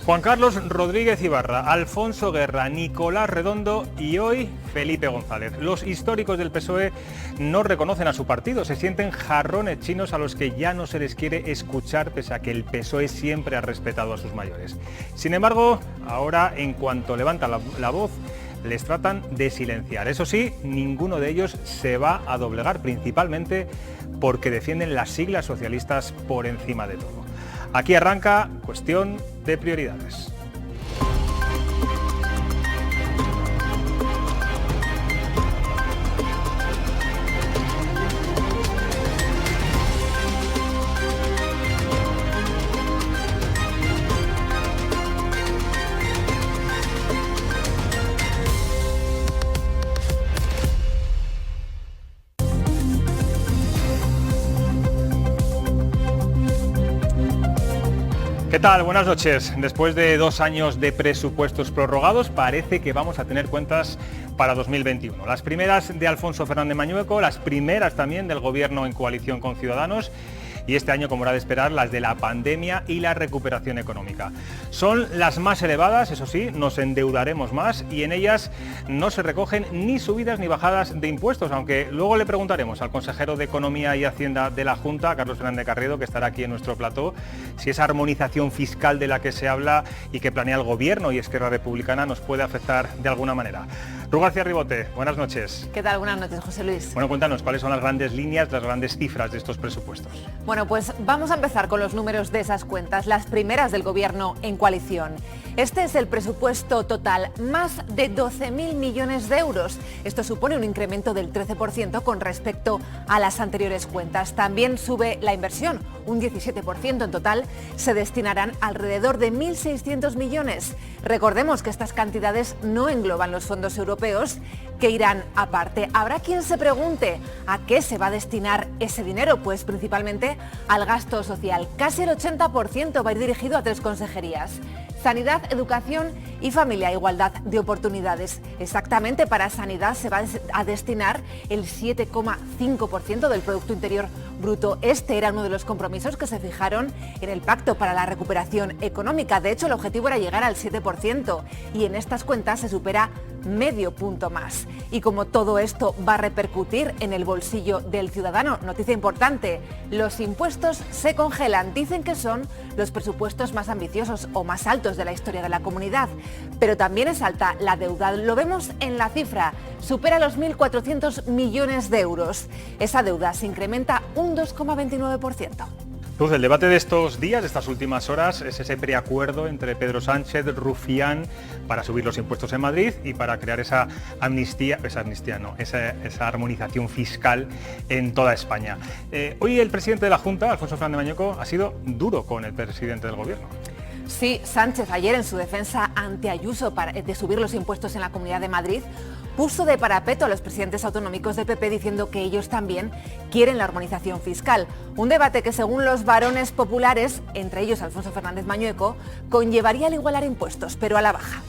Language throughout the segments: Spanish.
Juan Carlos Rodríguez Ibarra, Alfonso Guerra, Nicolás Redondo y hoy Felipe González. Los históricos del PSOE no reconocen a su partido, se sienten jarrones chinos a los que ya no se les quiere escuchar pese a que el PSOE siempre ha respetado a sus mayores. Sin embargo, ahora en cuanto levanta la voz, les tratan de silenciar. Eso sí, ninguno de ellos se va a doblegar, principalmente porque defienden las siglas socialistas por encima de todo. Aquí arranca Cuestión de Prioridades. ¿Qué tal? Buenas noches. Después de 2 años de presupuestos prorrogados, parece que vamos a tener cuentas para 2021. Las primeras de Alfonso Fernández Mañueco, las primeras también del Gobierno en coalición con Ciudadanos y este año, como era de esperar, las de la pandemia y la recuperación económica. Son las más elevadas, eso sí, nos endeudaremos más y en ellas no se recogen ni subidas ni bajadas de impuestos, aunque luego le preguntaremos al consejero de Economía y Hacienda de la Junta, Carlos Fernández Carriedo, que estará aquí en nuestro plató, si esa armonización fiscal de la que se habla y que planea el Gobierno y Esquerra Republicana nos puede afectar de alguna manera. Ru García Ribote, buenas noches. ¿Qué tal? Buenas noches, José Luis. Bueno, cuéntanos, ¿cuáles son las grandes líneas, las grandes cifras de estos presupuestos? Bueno, pues vamos a empezar con los números de esas cuentas, las primeras del Gobierno en coalición. Este es el presupuesto total, más de 12.000 millones de euros. Esto supone un incremento del 13% con respecto a las anteriores cuentas. También sube la inversión, un 17%. En total se destinarán alrededor de 1.600 millones. Recordemos que estas cantidades no engloban los fondos europeos, que irán aparte. Habrá quien se pregunte a qué se va a destinar ese dinero, pues principalmente al gasto social. Casi el 80% va a ir dirigido a 3 consejerías. Sanidad, Educación y Familia, Igualdad de Oportunidades. Exactamente para Sanidad se va a destinar el 7,5% del Producto Interior Bruto. Este era uno de los compromisos que se fijaron en el Pacto para la Recuperación Económica. De hecho, el objetivo era llegar al 7% y en estas cuentas se supera medio punto más. Y como todo esto va a repercutir en el bolsillo del ciudadano, noticia importante, los impuestos se congelan. Dicen que son los presupuestos más ambiciosos o más altos de la historia de la comunidad, pero también es alta la deuda. Lo vemos en la cifra, supera los 1.400 millones de euros. Esa deuda se incrementa un 2,29%. Entonces, el debate de estos días, de estas últimas horas, es ese preacuerdo entre Pedro Sánchez, Rufián, para subir los impuestos en Madrid y para crear esa armonización fiscal en toda España. Hoy el presidente de la Junta, Alfonso Fernández Mañueco, ha sido duro con el presidente del Gobierno. Sí, Sánchez ayer en su defensa ante Ayuso de subir los impuestos en la Comunidad de Madrid puso de parapeto a los presidentes autonómicos del PP diciendo que ellos también quieren la armonización fiscal. Un debate que según los varones populares, entre ellos Alfonso Fernández Mañueco, conllevaría el igualar impuestos, pero a la baja.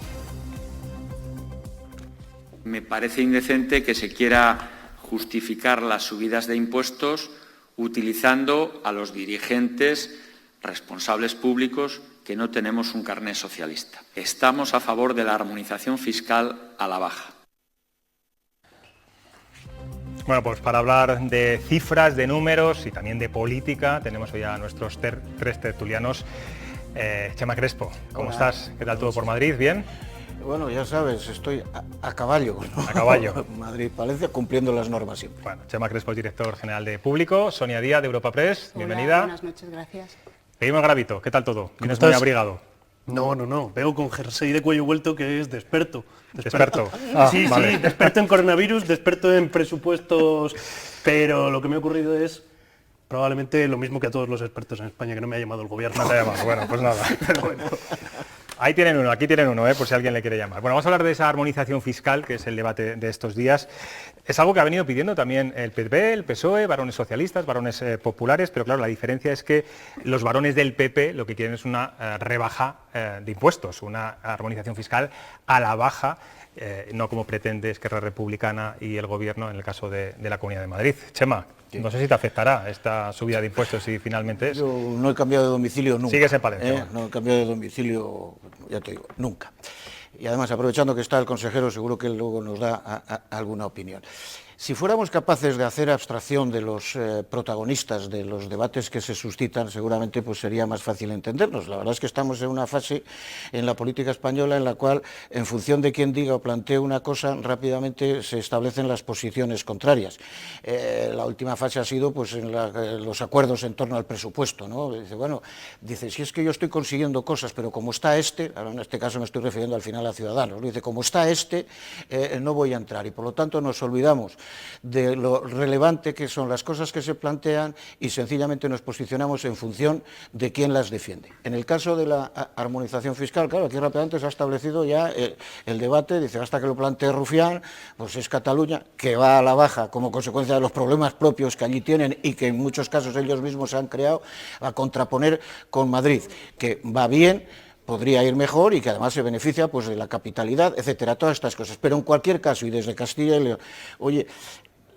Me parece indecente que se quiera justificar las subidas de impuestos utilizando a los dirigentes responsables públicos que no tenemos un carné socialista. Estamos a favor de la armonización fiscal a la baja. Bueno, pues para hablar de cifras, de números y también de política, tenemos hoy a nuestros 3 tertulianos. Chema Crespo, ¿cómo estás? ¿Qué tal todo por Madrid? ¿Bien? Bueno, ya sabes, estoy a caballo, ¿no? A caballo. Madrid-Palencia, cumpliendo las normas siempre. Bueno, Chema Crespo es director general de Público, Sonia Díaz de Europa Press, bienvenida. Hola, buenas noches, gracias. Pedimos Gravito, ¿qué tal todo? ¿Vienes muy abrigado? No, vengo con jersey de cuello vuelto que es de experto. ¿Experto? Sí, vale. De experto en coronavirus, de experto en presupuestos, pero lo que me ha ocurrido es probablemente lo mismo que a todos los expertos en España, que no me ha llamado el Gobierno. No te ha llamado, bueno, pues nada. Pero bueno. Ahí tienen uno, aquí tienen uno, por si alguien le quiere llamar. Bueno, vamos a hablar de esa armonización fiscal, que es el debate de estos días. Es algo que ha venido pidiendo también el PP, el PSOE, varones socialistas, varones populares, pero claro, la diferencia es que los varones del PP lo que quieren es una rebaja de impuestos, una armonización fiscal a la baja, no como pretende Esquerra Republicana y el Gobierno en el caso de la Comunidad de Madrid. Chema, Sí. No sé si te afectará esta subida de impuestos si finalmente es. Yo no he cambiado de domicilio nunca. Sigues en Palencia. No he cambiado de domicilio, ya te digo, nunca. Y además, aprovechando que está el consejero, seguro que él luego nos da alguna opinión. Si fuéramos capaces de hacer abstracción de los protagonistas de los debates que se suscitan, seguramente pues sería más fácil entendernos. La verdad es que estamos en una fase en la política española en la cual, en función de quién diga o plantee una cosa, rápidamente se establecen las posiciones contrarias. La última fase ha sido pues en los acuerdos en torno al presupuesto, ¿no? Dice, si es que yo estoy consiguiendo cosas, pero como está ahora en este caso me estoy refiriendo al final a Ciudadanos, dice, como está no voy a entrar, y por lo tanto nos olvidamos de lo relevante que son las cosas que se plantean y sencillamente nos posicionamos en función de quién las defiende. En el caso de la armonización fiscal, claro, aquí rápidamente se ha establecido ya el debate, dice, hasta que lo plantee Rufián, pues es Cataluña, que va a la baja como consecuencia de los problemas propios que allí tienen y que en muchos casos ellos mismos se han creado, a contraponer con Madrid, que va bien, podría ir mejor y que además se beneficia pues de la capitalidad, etcétera, todas estas cosas. Pero en cualquier caso, y desde Castilla y León, oye,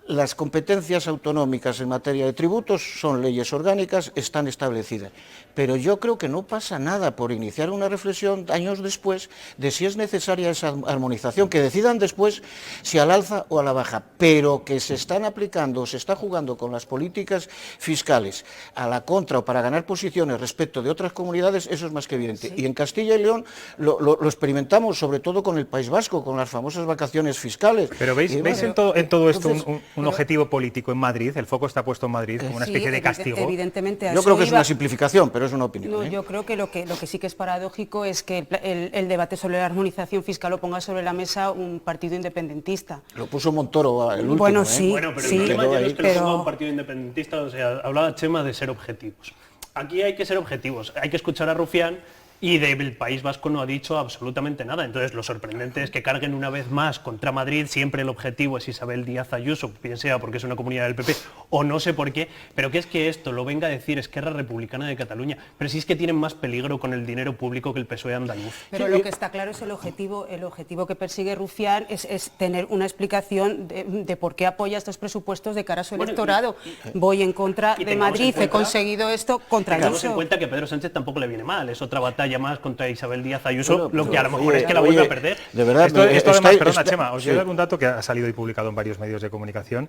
las competencias autonómicas en materia de tributos son leyes orgánicas, están establecidas. Pero yo creo que no pasa nada por iniciar una reflexión años después de si es necesaria esa armonización, que decidan después si al alza o a la baja, pero que se están aplicando, se está jugando con las políticas fiscales a la contra o para ganar posiciones respecto de otras comunidades, eso es más que evidente. Sí. Y en Castilla y León lo experimentamos sobre todo con el País Vasco, con las famosas vacaciones fiscales. Pero ¿veis en todo esto un objetivo político en Madrid? El foco está puesto en Madrid como una especie de castigo. Evidentemente. Yo creo que es una simplificación, pero es una opinión. No, yo creo que lo que sí que es paradójico es que el debate sobre la armonización fiscal lo ponga sobre la mesa un partido independentista. Lo puso Montoro el último. Bueno, sí. Bueno, pero sí, el tema ya no es que lo ponga un pero... partido independentista, o sea, hablaba Chema de ser objetivos. Aquí hay que ser objetivos, hay que escuchar a Rufián. Y del País Vasco no ha dicho absolutamente nada. Entonces, lo sorprendente es que carguen una vez más contra Madrid. Siempre el objetivo es Isabel Díaz Ayuso, bien sea porque es una comunidad del PP o no sé por qué. Pero que es que esto lo venga a decir Esquerra Republicana de Cataluña. Pero si es que tienen más peligro con el dinero público que el PSOE andaluz. Pero lo que está claro es el objetivo que persigue Rufián es tener una explicación de por qué apoya estos presupuestos de cara a su electorado. Voy en contra de Madrid, he conseguido esto contra Ayuso. Tengamos en cuenta que Pedro Sánchez tampoco le viene mal. Es otra batalla más contra Isabel Díaz Ayuso, lo que a lo mejor es que la vuelve a perder. De verdad, esto además, perdona, Chema, os doy algún dato que ha salido y publicado en varios medios de comunicación.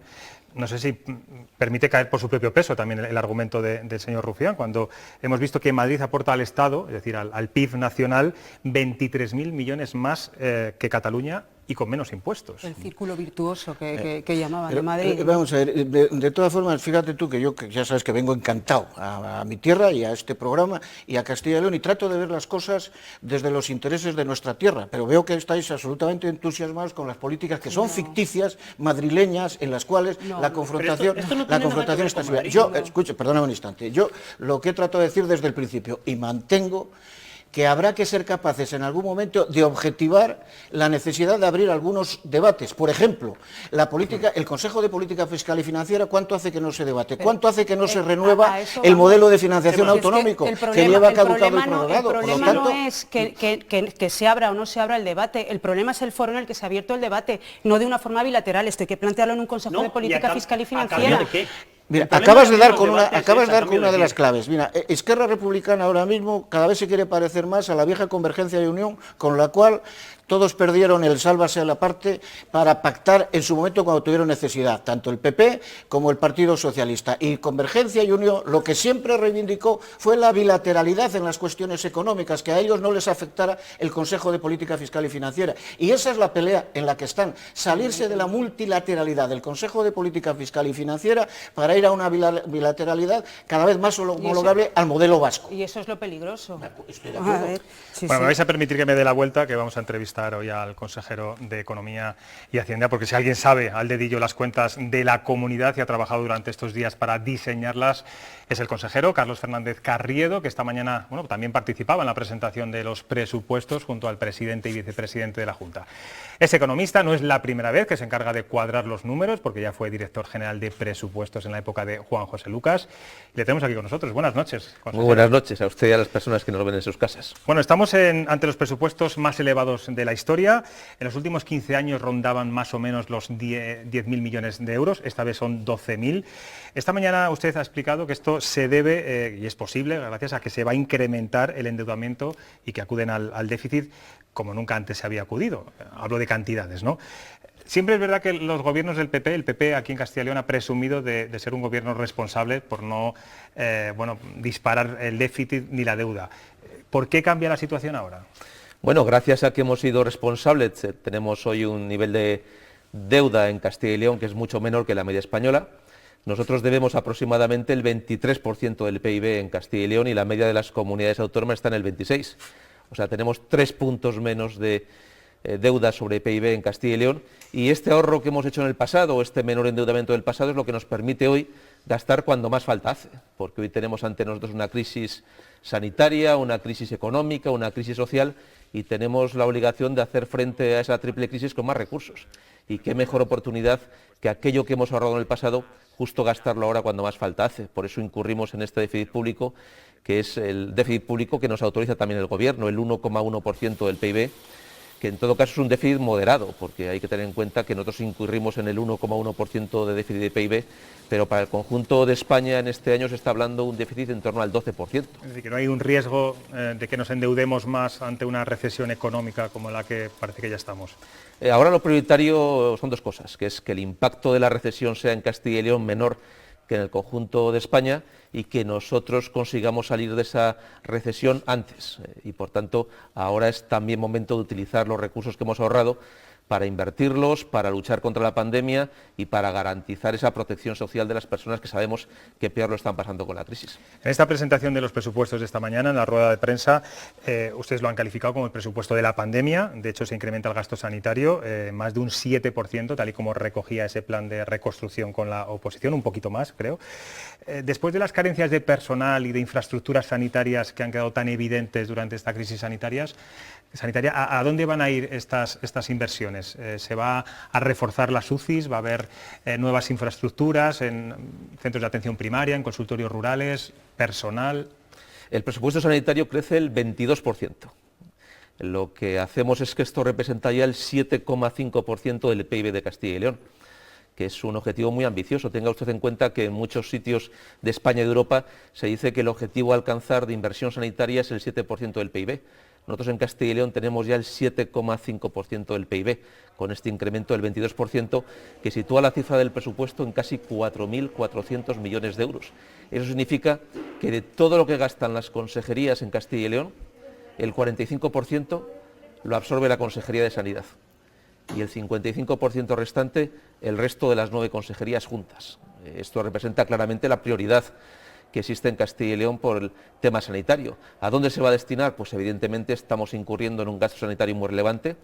No sé si permite caer por su propio peso también el argumento del señor Rufián, cuando hemos visto que Madrid aporta al Estado, es decir, al PIB nacional, 23.000 millones más que Cataluña, y con menos impuestos. El círculo virtuoso que llamaban de Madrid. Vamos a ver, de todas formas, fíjate tú que yo, que ya sabes que vengo encantado a mi tierra y a este programa y a Castilla y León, y trato de ver las cosas desde los intereses de nuestra tierra, pero veo que estáis absolutamente entusiasmados con las políticas que son ficticias, madrileñas, en las cuales la confrontación, está así. Escuche, perdóname un instante, yo lo que he tratado de decir desde el principio, y mantengo que habrá que ser capaces en algún momento de objetivar la necesidad de abrir algunos debates. Por ejemplo, la política, el Consejo de Política Fiscal y Financiera, ¿cuánto hace que no se debate? ¿Cuánto hace que no se renueva el modelo de financiación autonómico que lleva caducado y prorrogado? El problema no es que se abra o no se abra el debate, el problema es el foro en el que se ha abierto el debate, no de una forma bilateral, esto hay que plantearlo en un Consejo de Política Fiscal y Financiera. ¿De qué? Mira, acabas de dar con una de las claves. Mira, Esquerra Republicana ahora mismo cada vez se quiere parecer más a la vieja Convergencia y Unión, con la cual todos perdieron el sálvase a la parte para pactar en su momento cuando tuvieron necesidad, tanto el PP como el Partido Socialista. Y Convergencia y Unión lo que siempre reivindicó fue la bilateralidad en las cuestiones económicas, que a ellos no les afectara el Consejo de Política Fiscal y Financiera. Y esa es la pelea en la que están, salirse de la multilateralidad del Consejo de Política Fiscal y Financiera para ir a una bilateralidad cada vez más homologable al modelo vasco. Y eso es lo peligroso. Estoy de acuerdo. Me vais a permitir que me dé la vuelta, que vamos a entrevistar hoy al consejero de Economía y Hacienda, porque si alguien sabe al dedillo las cuentas de la comunidad y ha trabajado durante estos días para diseñarlas, es el consejero Carlos Fernández Carriedo, que esta mañana también participaba en la presentación de los presupuestos junto al presidente y vicepresidente de la Junta. Es economista, no es la primera vez que se encarga de cuadrar los números, porque ya fue director general de presupuestos en la época de Juan José Lucas. Le tenemos aquí con nosotros. Buenas noches, consejero. Muy buenas noches a usted y a las personas que nos ven en sus casas. Bueno, estamos ante los presupuestos más elevados de de la historia. En los últimos 15 años rondaban más o menos los 10.000 millones de euros, esta vez son 12.000. Esta mañana usted ha explicado que esto se debe, y es posible, gracias a que se va a incrementar el endeudamiento y que acuden al déficit como nunca antes se había acudido. Hablo de cantidades, ¿no? Siempre es verdad que los gobiernos del PP, el PP aquí en Castilla y León ha presumido de ser un gobierno responsable por no disparar el déficit ni la deuda. ¿Por qué cambia la situación ahora? Bueno, gracias a que hemos sido responsables, tenemos hoy un nivel de deuda en Castilla y León que es mucho menor que la media española. Nosotros debemos aproximadamente el 23% del PIB en Castilla y León y la media de las comunidades autónomas está en el 26%. O sea, tenemos 3 puntos menos de deuda sobre PIB en Castilla y León, y este ahorro que hemos hecho en el pasado, este menor endeudamiento del pasado, es lo que nos permite hoy gastar cuando más falta hace, porque hoy tenemos ante nosotros una crisis sanitaria, una crisis económica, una crisis social, y tenemos la obligación de hacer frente a esa triple crisis con más recursos. Y qué mejor oportunidad que aquello que hemos ahorrado en el pasado, justo gastarlo ahora cuando más falta hace. Por eso incurrimos en este déficit público, que es el déficit público que nos autoriza también el Gobierno, el 1,1% del PIB, que en todo caso es un déficit moderado, porque hay que tener en cuenta que nosotros incurrimos en el 1,1% de déficit de PIB, pero para el conjunto de España en este año se está hablando de un déficit en torno al 12%. Es decir, que no hay un riesgo de que nos endeudemos más ante una recesión económica como la que parece que ya estamos. Ahora lo prioritario son dos cosas, que es que el impacto de la recesión sea en Castilla y León menor que en el conjunto de España y que nosotros consigamos salir de esa recesión antes. Y por tanto, ahora es también momento de utilizar los recursos que hemos ahorrado para invertirlos, para luchar contra la pandemia y para garantizar esa protección social de las personas que sabemos que peor lo están pasando con la crisis. En esta presentación de los presupuestos de esta mañana, en la rueda de prensa, ustedes lo han calificado como el presupuesto de la pandemia. De hecho, se incrementa el gasto sanitario más de un 7%, tal y como recogía ese plan de reconstrucción con la oposición, un poquito más, creo. Después de las carencias de personal y de infraestructuras sanitarias que han quedado tan evidentes durante esta crisis sanitaria, ¿a dónde van a ir estas inversiones? ¿Se va a reforzar las UCIs? ¿Va a haber nuevas infraestructuras en centros de atención primaria, en consultorios rurales, personal? El presupuesto sanitario crece el 22%. Lo que hacemos es que esto representa ya el 7,5% del PIB de Castilla y León, que es un objetivo muy ambicioso. Tenga usted en cuenta que en muchos sitios de España y de Europa se dice que el objetivo a alcanzar de inversión sanitaria es el 7% del PIB. Nosotros en Castilla y León tenemos ya el 7,5% del PIB, con este incremento del 22%, que sitúa la cifra del presupuesto en casi 4.400 millones de euros. Eso significa que de todo lo que gastan las consejerías en Castilla y León, el 45% lo absorbe la Consejería de Sanidad y el 55% restante el resto de las 9 consejerías juntas. Esto representa claramente la prioridad que existe en Castilla y León por el tema sanitario. ¿A dónde se va a destinar? Pues evidentemente estamos incurriendo en un gasto sanitario muy relevante.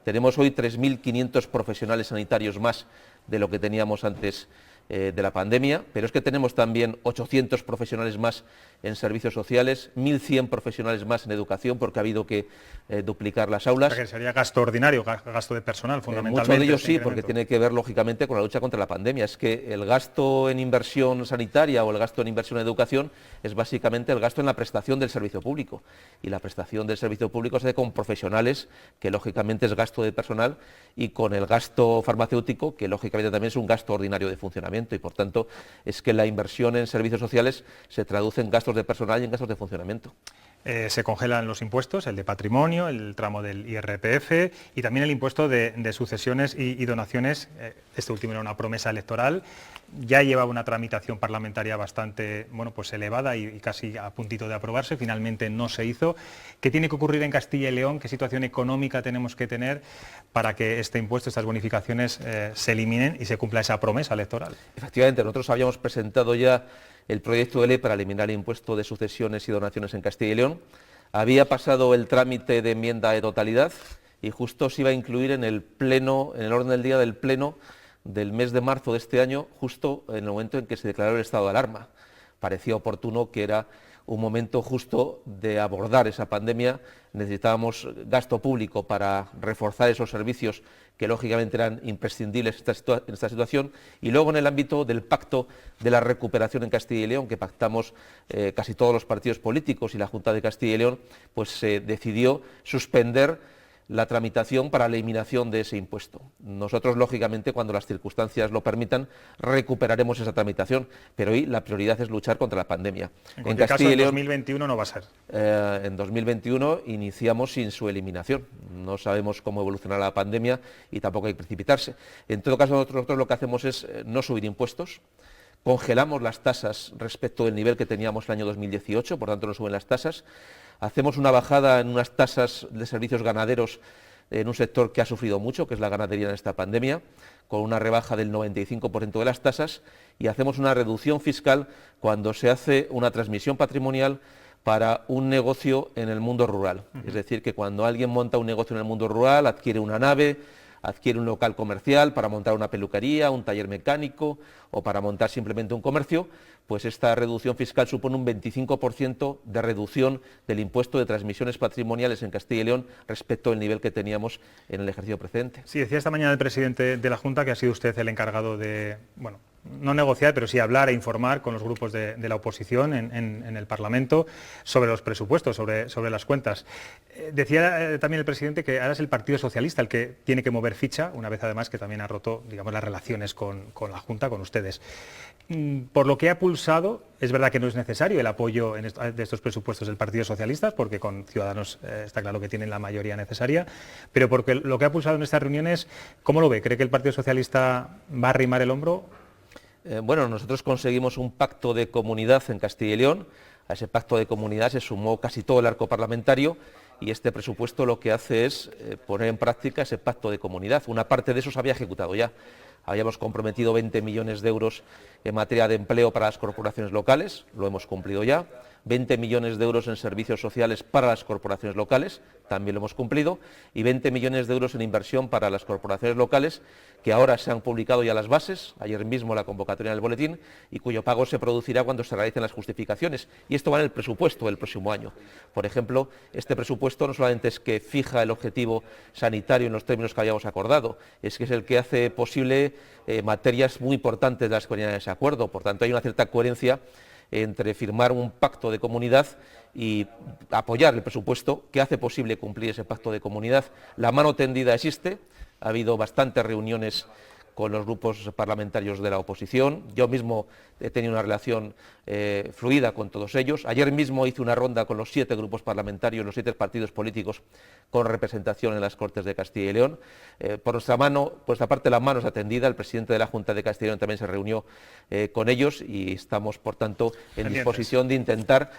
Tenemos hoy 3.500 profesionales sanitarios más de lo que teníamos antes de la pandemia, pero es que tenemos también 800 profesionales más en servicios sociales, 1.100 profesionales más en educación, porque ha habido que duplicar las aulas. O sea, que sería gasto ordinario, gasto de personal, fundamentalmente. Mucho de ello sí, porque tiene que ver lógicamente con la lucha contra la pandemia. Es que el gasto en inversión sanitaria o el gasto en inversión en educación es básicamente el gasto en la prestación del servicio público. Y la prestación del servicio público se hace con profesionales, que lógicamente es gasto de personal, y con el gasto farmacéutico, que lógicamente también es un gasto ordinario de funcionamiento. Y por tanto es que la inversión en servicios sociales se traduce en gastos de personal y en gastos de funcionamiento. Se congelan los impuestos, el de patrimonio, el tramo del IRPF y también el impuesto de sucesiones y donaciones. Este último era una promesa electoral, ya llevaba una tramitación parlamentaria bastante elevada y casi a puntito de aprobarse, finalmente no se hizo. ¿Qué tiene que ocurrir en Castilla y León? ¿Qué situación económica tenemos que tener para que este impuesto, estas bonificaciones se eliminen y se cumpla esa promesa electoral? Efectivamente, nosotros habíamos presentado ya el proyecto de ley para eliminar el impuesto de sucesiones y donaciones en Castilla y León. Había pasado el trámite de enmienda de totalidad y justo se iba a incluir en el pleno, en el orden del día del pleno del mes de marzo de este año, justo en el momento en que se declaró el estado de alarma. Parecía oportuno que era un momento justo de abordar esa pandemia. Necesitábamos gasto público para reforzar esos servicios que lógicamente eran imprescindibles en esta situación, y luego en el ámbito del pacto de la recuperación en Castilla y León, que pactamos casi todos los partidos políticos y la Junta de Castilla y León, pues se decidió suspender la tramitación para la eliminación de ese impuesto. Nosotros, lógicamente, cuando las circunstancias lo permitan, recuperaremos esa tramitación, pero hoy la prioridad es luchar contra la pandemia. En cualquier caso, en 2021 no va a ser. En 2021 iniciamos sin su eliminación. No sabemos cómo evolucionará la pandemia y tampoco hay que precipitarse. En todo caso, nosotros lo que hacemos es no subir impuestos. Congelamos las tasas respecto del nivel que teníamos el año 2018, por tanto no suben las tasas. Hacemos una bajada en unas tasas de servicios ganaderos en un sector que ha sufrido mucho, que es la ganadería en esta pandemia, con una rebaja del 95% de las tasas, y hacemos una reducción fiscal cuando se hace una transmisión patrimonial para un negocio en el mundo rural. Es decir, que cuando alguien monta un negocio en el mundo rural, adquiere una nave, adquiere un local comercial para montar una peluquería, un taller mecánico o para montar simplemente un comercio, pues esta reducción fiscal supone un 25% de reducción del impuesto de transmisiones patrimoniales en Castilla y León respecto al nivel que teníamos en el ejercicio precedente. Sí, decía esta mañana el presidente de la Junta que ha sido usted el encargado de, bueno, no negociar, pero sí hablar e informar con los grupos de la oposición en el Parlamento sobre los presupuestos, sobre las cuentas. Decía también el presidente que ahora es el Partido Socialista el que tiene que mover ficha, una vez además que también ha roto, digamos, las relaciones con la Junta, con ustedes. Por lo que ha pulsado, es verdad que no es necesario el apoyo de estos presupuestos del Partido Socialista, porque con Ciudadanos está claro que tienen la mayoría necesaria, pero porque lo que ha pulsado en estas reuniones, ¿cómo lo ve? ¿Cree que el Partido Socialista va a arrimar el hombro? Bueno, nosotros conseguimos un pacto de comunidad en Castilla y León. A ese pacto de comunidad se sumó casi todo el arco parlamentario y este presupuesto lo que hace es poner en práctica ese pacto de comunidad. Una parte de eso se había ejecutado ya. Habíamos comprometido 20 millones de euros en materia de empleo para las corporaciones locales, lo hemos cumplido ya. 20 millones de euros en servicios sociales para las corporaciones locales, también lo hemos cumplido, y 20 millones de euros en inversión para las corporaciones locales, que ahora se han publicado ya las bases, ayer mismo la convocatoria en el boletín, y cuyo pago se producirá cuando se realicen las justificaciones. Y esto va en el presupuesto del próximo año. Por ejemplo, este presupuesto no solamente es que fija el objetivo sanitario en los términos que habíamos acordado, es que es el que hace posible materias muy importantes de las que venían en ese acuerdo. Por tanto, hay una cierta coherencia entre firmar un pacto de comunidad y apoyar el presupuesto que hace posible cumplir ese pacto de comunidad. La mano tendida existe, ha habido bastantes reuniones con los grupos parlamentarios de la oposición, yo mismo he tenido una relación fluida con todos ellos. Ayer mismo hice una ronda con los 7 grupos parlamentarios, los 7 partidos políticos con representación en las Cortes de Castilla y León. Por nuestra parte la mano está tendida, el presidente de la Junta de Castilla y León también se reunió con ellos y estamos, por tanto, en disposición de intentar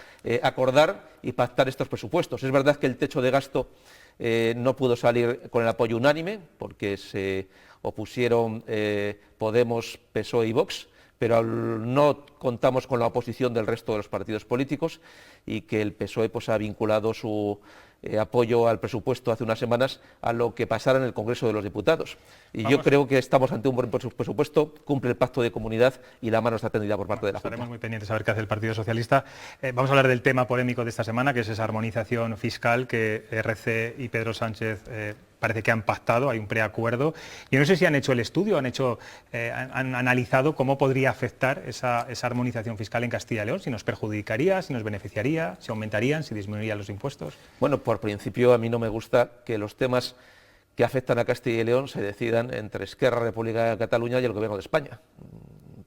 acordar y pactar estos presupuestos. Es verdad que el techo de gasto no pudo salir con el apoyo unánime porque se opusieron Podemos, PSOE y Vox, pero no contamos con la oposición del resto de los partidos políticos y que el PSOE pues, ha vinculado su apoyo al presupuesto hace unas semanas a lo que pasara en el Congreso de los Diputados. Y yo creo que estamos ante un buen presupuesto, cumple el pacto de comunidad y la mano está tendida por parte de la Junta. Estaremos muy pendientes a ver qué hace el Partido Socialista. Vamos a hablar del tema polémico de esta semana, que es esa armonización fiscal que RC y Pedro Sánchez parece que han pactado, hay un preacuerdo. Yo no sé si han hecho el estudio, han analizado cómo podría afectar esa armonización fiscal en Castilla y León, si nos perjudicaría, si nos beneficiaría, si aumentarían, si disminuirían los impuestos. Bueno, por principio a mí no me gusta que los temas que afectan a Castilla y León se decidan entre Esquerra Republicana de Cataluña y el Gobierno de España.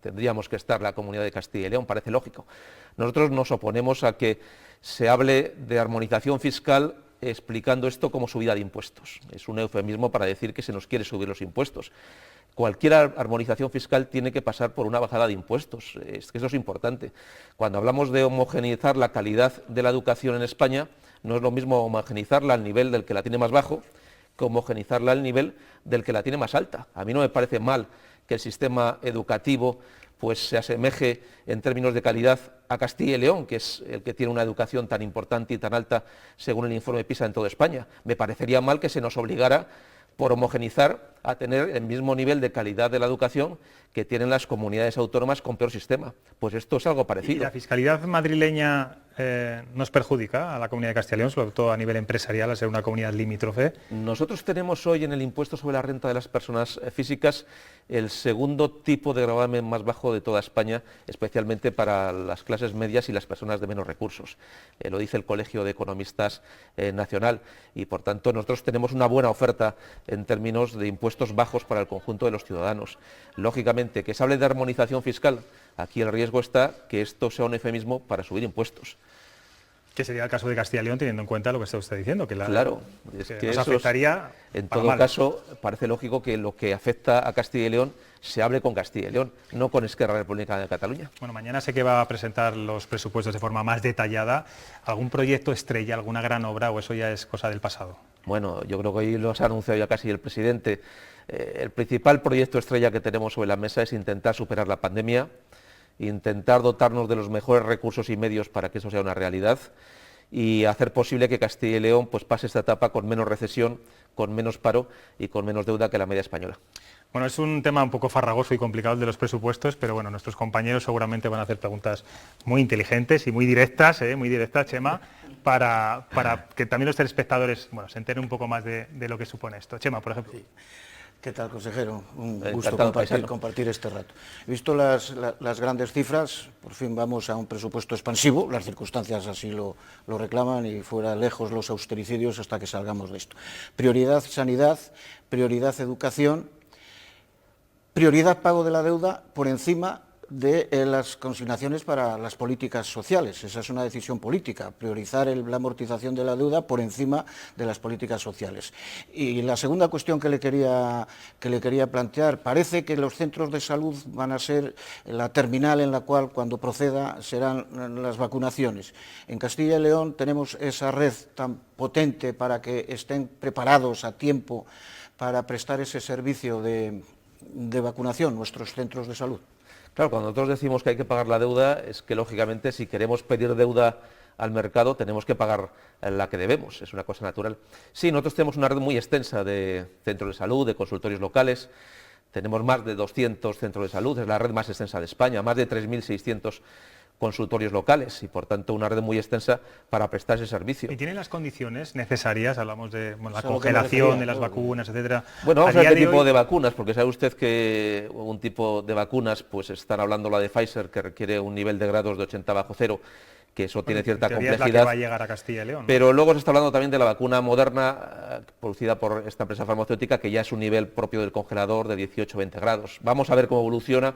Tendríamos que estar la Comunidad de Castilla y León, parece lógico. Nosotros nos oponemos a que se hable de armonización fiscal explicando esto como subida de impuestos. Es un eufemismo para decir que se nos quiere subir los impuestos. Cualquier armonización fiscal tiene que pasar por una bajada de impuestos, es que eso es importante. Cuando hablamos de homogeneizar la calidad de la educación en España, no es lo mismo homogeneizarla al nivel del que la tiene más bajo que homogeneizarla al nivel del que la tiene más alta. A mí no me parece mal que el sistema educativo pues se asemeje en términos de calidad a Castilla y León, que es el que tiene una educación tan importante y tan alta según el informe PISA en toda España. Me parecería mal que se nos obligara por homogenizar a tener el mismo nivel de calidad de la educación que tienen las comunidades autónomas con peor sistema. Pues esto es algo parecido. ¿Y la fiscalidad madrileña nos perjudica a la Comunidad de Castilla y León, sobre todo a nivel empresarial, al ser una comunidad limítrofe? Nosotros tenemos hoy en el impuesto sobre la renta de las personas físicas el segundo tipo de gravamen más bajo de toda España, especialmente para las clases medias y las personas de menos recursos. Lo dice el Colegio de Economistas Nacional, y por tanto nosotros tenemos una buena oferta en términos de impuestos bajos para el conjunto de los ciudadanos. Lógicamente, que se hable de armonización fiscal, aquí el riesgo está que esto sea un eufemismo para subir impuestos. Que sería el caso de Castilla y León, teniendo en cuenta lo que está usted diciendo, que claro, es que nos afectaría. En todo caso, parece lógico que lo que afecta a Castilla y León se hable con Castilla y León, no con Esquerra Republicana de Cataluña. Bueno, mañana sé que va a presentar los presupuestos de forma más detallada. ¿Algún proyecto estrella, alguna gran obra, o eso ya es cosa del pasado? Bueno, yo creo que hoy lo ha anunciado ya casi el presidente. El principal proyecto estrella que tenemos sobre la mesa es intentar superar la pandemia, intentar dotarnos de los mejores recursos y medios para que eso sea una realidad y hacer posible que Castilla y León pues pase esta etapa con menos recesión, con menos paro y con menos deuda que la media española. Bueno, es un tema un poco farragoso y complicado el de los presupuestos, pero bueno, nuestros compañeros seguramente van a hacer preguntas muy inteligentes y muy directas, Chema, para que también los telespectadores se enteren un poco más de lo que supone esto. Chema, por ejemplo. Sí. ¿Qué tal, consejero? Un gusto compartir este rato. He visto las grandes cifras, por fin vamos a un presupuesto expansivo, las circunstancias así lo reclaman y fuera lejos los austericidios hasta que salgamos de esto. Prioridad sanidad, prioridad educación, prioridad pago de la deuda por encima de las consignaciones para las políticas sociales. Esa es una decisión política, priorizar la amortización de la deuda por encima de las políticas sociales. Y la segunda cuestión que le quería plantear, parece que los centros de salud van a ser la terminal en la cual, cuando proceda, serán las vacunaciones. En Castilla y León tenemos esa red tan potente para que estén preparados a tiempo para prestar ese servicio de vacunación, nuestros centros de salud. Claro, cuando nosotros decimos que hay que pagar la deuda, es que lógicamente si queremos pedir deuda al mercado tenemos que pagar la que debemos, es una cosa natural. Sí, nosotros tenemos una red muy extensa de centros de salud, de consultorios locales, tenemos más de 200 centros de salud, es la red más extensa de España, más de 3.600 consultorios locales y por tanto una red muy extensa para prestar ese servicio. ¿Y tienen las condiciones necesarias? Hablamos de la congelación de las vacunas, etcétera. Bueno, vamos a ver qué tipo de vacunas, porque sabe usted que un tipo de vacunas, pues están hablando la de Pfizer, que requiere un nivel de grados de 80 bajo cero, que eso tiene cierta complejidad. Es la que va a llegar a Castilla y León, ¿no? Pero luego se está hablando también de la vacuna Moderna, producida por esta empresa farmacéutica, que ya es un nivel propio del congelador de 18-20 grados. Vamos a ver cómo evoluciona.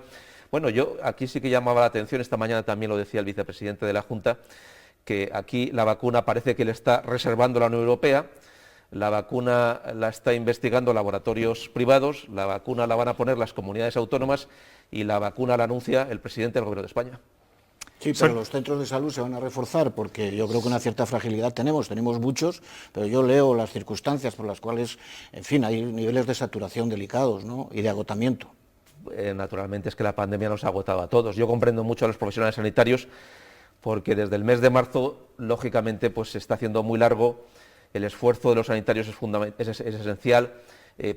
Bueno, yo aquí sí que llamaba la atención, esta mañana también lo decía el vicepresidente de la Junta, que aquí la vacuna parece que le está reservando la Unión Europea, la vacuna la está investigando laboratorios privados, la vacuna la van a poner las comunidades autónomas y la vacuna la anuncia el presidente del Gobierno de España. Sí, pero los centros de salud se van a reforzar porque yo creo que una cierta fragilidad tenemos muchos, pero yo leo las circunstancias por las cuales, en fin, hay niveles de saturación delicados, ¿no? Y de agotamiento. Naturalmente es que la pandemia nos ha agotado a todos. Yo comprendo mucho a los profesionales sanitarios porque desde el mes de marzo, lógicamente, pues se está haciendo muy largo, el esfuerzo de los sanitarios es esencial.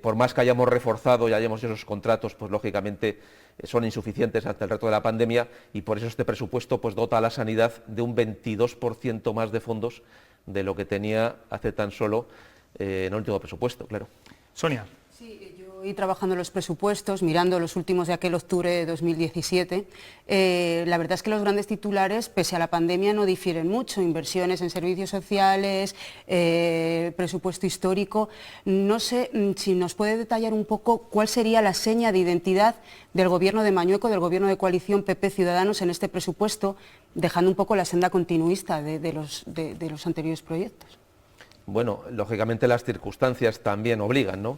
Por más que hayamos reforzado y hayamos esos contratos, pues lógicamente son insuficientes ante el reto de la pandemia y por eso este presupuesto pues dota a la sanidad de un 22% más de fondos de lo que tenía hace tan solo en el último presupuesto, claro. Sonia. Sí, yo voy trabajando en los presupuestos, mirando los últimos de aquel octubre de 2017. La verdad es que los grandes titulares, pese a la pandemia, no difieren mucho. Inversiones en servicios sociales, presupuesto histórico. No sé si nos puede detallar un poco cuál sería la seña de identidad del Gobierno de Mañueco, del Gobierno de coalición PP-Ciudadanos en este presupuesto, dejando un poco la senda continuista de los anteriores proyectos. Bueno, lógicamente las circunstancias también obligan, ¿no?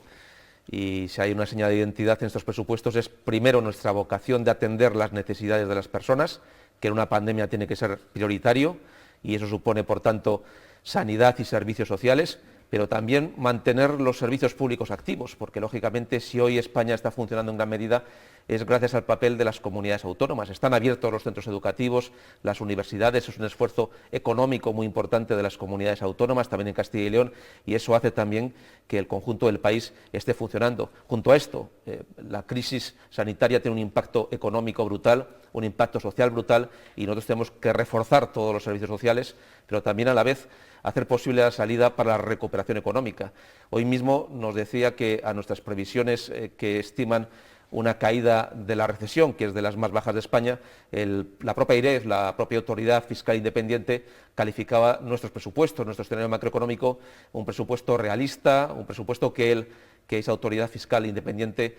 Y si hay una señal de identidad en estos presupuestos es primero nuestra vocación de atender las necesidades de las personas, que en una pandemia tiene que ser prioritario y eso supone por tanto sanidad y servicios sociales, pero también mantener los servicios públicos activos, porque lógicamente si hoy España está funcionando en gran medida es gracias al papel de las comunidades autónomas. Están abiertos los centros educativos, las universidades, es un esfuerzo económico muy importante de las comunidades autónomas, también en Castilla y León, y eso hace también que el conjunto del país esté funcionando. Junto a esto, la crisis sanitaria tiene un impacto económico brutal, un impacto social brutal, y nosotros tenemos que reforzar todos los servicios sociales, pero también a la vez hacer posible la salida para la recuperación económica. Hoy mismo nos decía que a nuestras previsiones que estiman una caída de la recesión, que es de las más bajas de España, la propia IREF, la propia Autoridad Fiscal Independiente, calificaba nuestros presupuestos, nuestro escenario macroeconómico, un presupuesto realista, un presupuesto que esa Autoridad Fiscal Independiente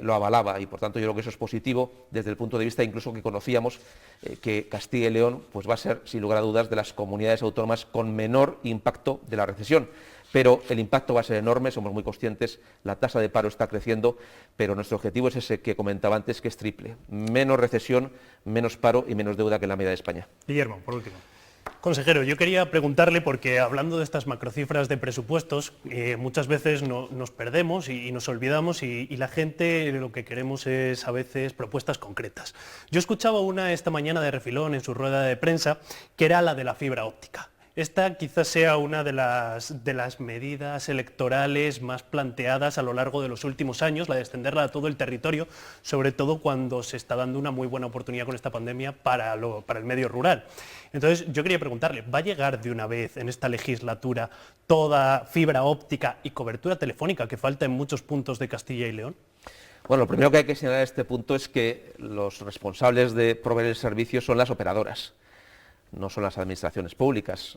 lo avalaba, y por tanto yo creo que eso es positivo desde el punto de vista incluso que conocíamos que Castilla y León pues va a ser, sin lugar a dudas, de las comunidades autónomas con menor impacto de la recesión. Pero el impacto va a ser enorme, somos muy conscientes, la tasa de paro está creciendo, pero nuestro objetivo es ese que comentaba antes, que es triple: menos recesión, menos paro y menos deuda que en la media de España. Guillermo, por último. Consejero, yo quería preguntarle, porque hablando de estas macrocifras de presupuestos, muchas veces nos perdemos y nos olvidamos, y la gente lo que queremos es a veces propuestas concretas. Yo escuchaba una esta mañana de refilón en su rueda de prensa, que era la de la fibra óptica. Esta quizás sea una de las medidas electorales más planteadas a lo largo de los últimos años, la de extenderla a todo el territorio, sobre todo cuando se está dando una muy buena oportunidad con esta pandemia para el medio rural. Entonces, yo quería preguntarle, ¿va a llegar de una vez en esta legislatura toda fibra óptica y cobertura telefónica que falta en muchos puntos de Castilla y León? Bueno, lo primero que hay que señalar a este punto es que los responsables de proveer el servicio son las operadoras, no son las administraciones públicas.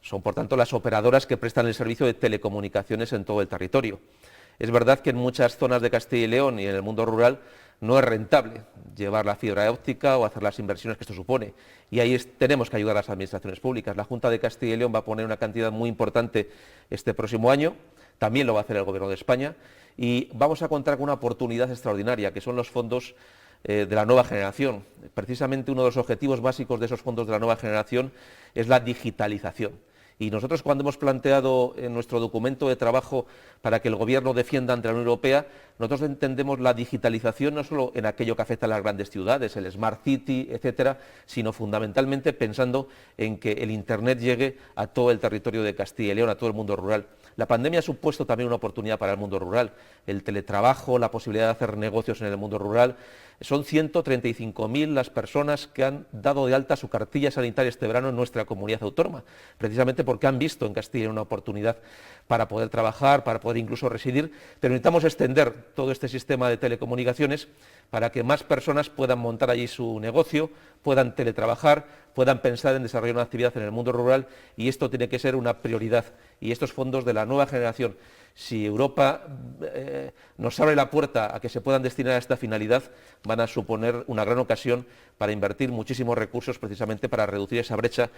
Son, por tanto, las operadoras que prestan el servicio de telecomunicaciones en todo el territorio. Es verdad que en muchas zonas de Castilla y León y en el mundo rural no es rentable llevar la fibra óptica o hacer las inversiones que esto supone, y ahí tenemos que ayudar a las administraciones públicas. La Junta de Castilla y León va a poner una cantidad muy importante este próximo año, también lo va a hacer el Gobierno de España, y vamos a contar con una oportunidad extraordinaria, que son los fondos de la nueva generación. Precisamente uno de los objetivos básicos de esos fondos de la nueva generación es la digitalización. Y nosotros, cuando hemos planteado en nuestro documento de trabajo para que el Gobierno defienda ante la Unión Europea, nosotros entendemos la digitalización no solo en aquello que afecta a las grandes ciudades, el Smart City, etcétera, sino fundamentalmente pensando en que el Internet llegue a todo el territorio de Castilla y León, a todo el mundo rural. La pandemia ha supuesto también una oportunidad para el mundo rural. El teletrabajo, la posibilidad de hacer negocios en el mundo rural. Son 135.000 las personas que han dado de alta su cartilla sanitaria este verano en nuestra comunidad autónoma, precisamente porque han visto en Castilla una oportunidad para poder trabajar, para poder incluso residir, pero necesitamos extender todo este sistema de telecomunicaciones para que más personas puedan montar allí su negocio, puedan teletrabajar, puedan pensar en desarrollar una actividad en el mundo rural, y esto tiene que ser una prioridad. Y estos fondos de la nueva generación, si Europa nos abre la puerta a que se puedan destinar a esta finalidad, van a suponer una gran ocasión para invertir muchísimos recursos precisamente para reducir esa brecha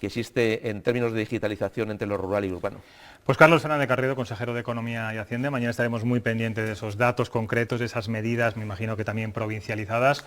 que existe en términos de digitalización entre lo rural y urbano. Pues Carlos Fernández Garrido, consejero de Economía y Hacienda. Mañana estaremos muy pendientes de esos datos concretos, de esas medidas, me imagino que también provincializadas.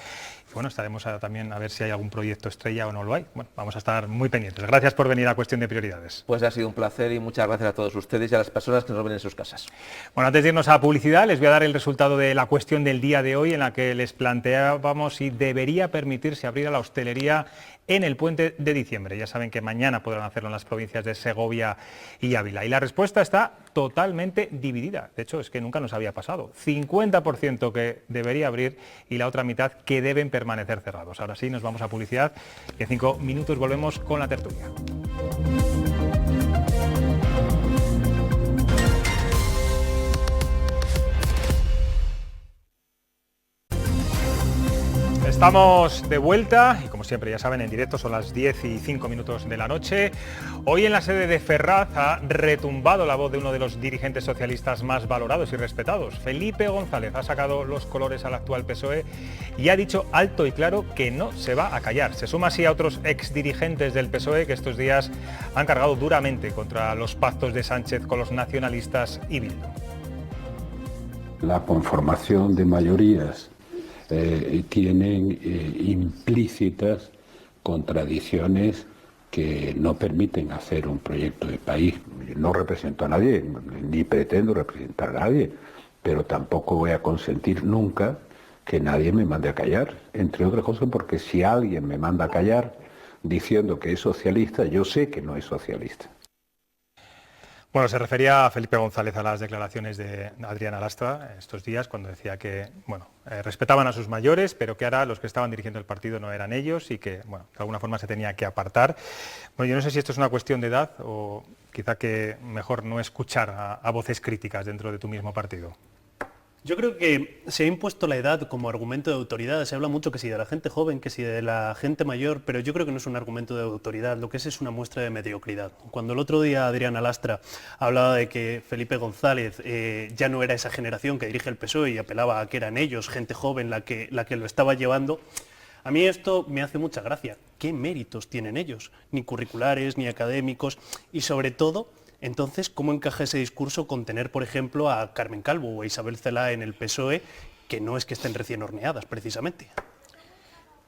Y bueno, estaremos también a ver si hay algún proyecto estrella o no lo hay. Bueno, vamos a estar muy pendientes. Gracias por venir a Cuestión de Prioridades. Pues ha sido un placer y muchas gracias a todos ustedes y a las personas que nos ven en sus casas. Bueno, antes de irnos a la publicidad, les voy a dar el resultado de la cuestión del día de hoy, en la que les planteábamos si debería permitirse abrir a la hostelería en el puente de diciembre. Ya saben que mañana podrán hacerlo en las provincias de Segovia y Ávila. Y la respuesta está totalmente dividida. De hecho, es que nunca nos había pasado. 50% que debería abrir y la otra mitad que deben permanecer cerrados. Ahora sí, nos vamos a publicidad y en 5 minutos volvemos con la tertulia. Estamos de vuelta y como siempre ya saben en directo son las 10:05 de la noche. Hoy en la sede de Ferraz ha retumbado la voz de uno de los dirigentes socialistas más valorados y respetados. Felipe González ha sacado los colores al actual PSOE y ha dicho alto y claro que no se va a callar. Se suma así a otros exdirigentes del PSOE que estos días han cargado duramente contra los pactos de Sánchez con los nacionalistas y Bildu. La conformación de mayorías tienen implícitas contradicciones que no permiten hacer un proyecto de país. No represento a nadie, ni pretendo representar a nadie, pero tampoco voy a consentir nunca que nadie me mande a callar, entre otras cosas porque si alguien me manda a callar diciendo que es socialista, yo sé que no es socialista. Bueno, se refería a Felipe González a las declaraciones de Adriana Lastra estos días, cuando decía que respetaban a sus mayores, pero que ahora los que estaban dirigiendo el partido no eran ellos y que, de alguna forma se tenía que apartar. Bueno, yo no sé si esto es una cuestión de edad o quizá que mejor no escuchar a voces críticas dentro de tu mismo partido. Yo creo que se ha impuesto la edad como argumento de autoridad. Se habla mucho que si de la gente joven, que si de la gente mayor, pero yo creo que no es un argumento de autoridad. Lo que es una muestra de mediocridad. Cuando el otro día Adriana Lastra hablaba de que Felipe González ya no era esa generación que dirige el PSOE y apelaba a que eran ellos, gente joven, la que lo estaba llevando, a mí esto me hace mucha gracia. ¿Qué méritos tienen ellos? Ni curriculares, ni académicos y sobre todo... Entonces, ¿cómo encaja ese discurso con tener, por ejemplo, a Carmen Calvo o a Isabel Celaá en el PSOE, que no es que estén recién horneadas, precisamente?